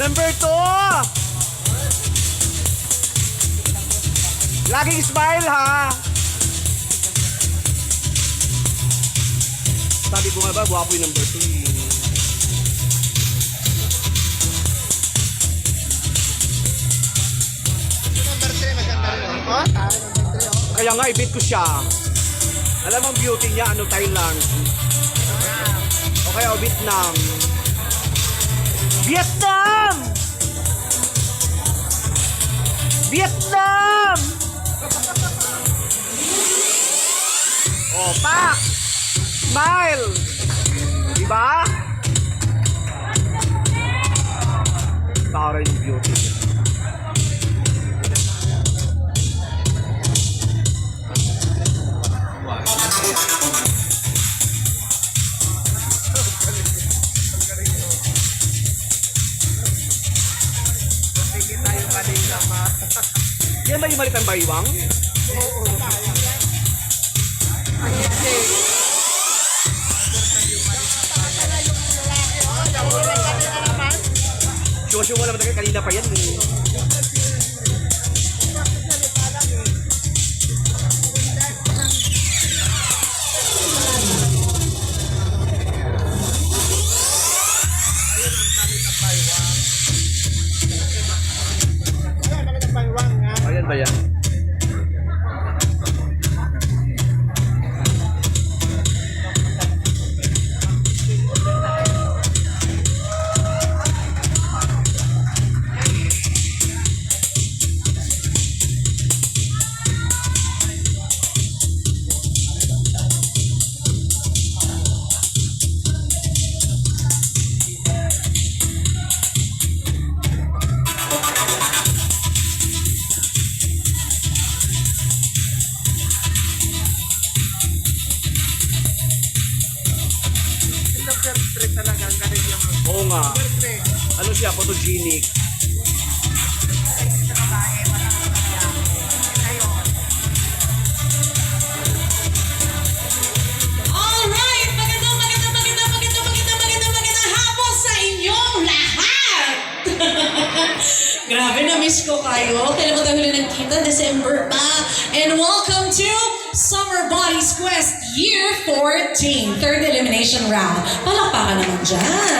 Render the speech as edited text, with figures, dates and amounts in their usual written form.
Number 2. Laging smile ha. Sabi ko nga ba, buha ko yung number 2. Number 3, maganda rin. Oh, tayo number 3, oh. Kaya nga, i-beat ko siya. Alam ang beauty niya, ano, Thailand. O kaya, o Vietnam. Vietnam! Vietnam! O, pak! Smile! Diba? Tara yung beauty niya. Yan ba yung malitang baywang? Oo. Syo-syo mo naman tayo, kanina pa yan. Ayan ba yan? Oo nga. Ano siya? Photogenic. Alright! Magandang hapon sa inyong lahat! Grabe, na-miss ko kayo. Kailan ko tayo huli nagkita? December pa. And welcome to Summer Bodies Quest Y14, third elimination round. Palakpakan naman dyan.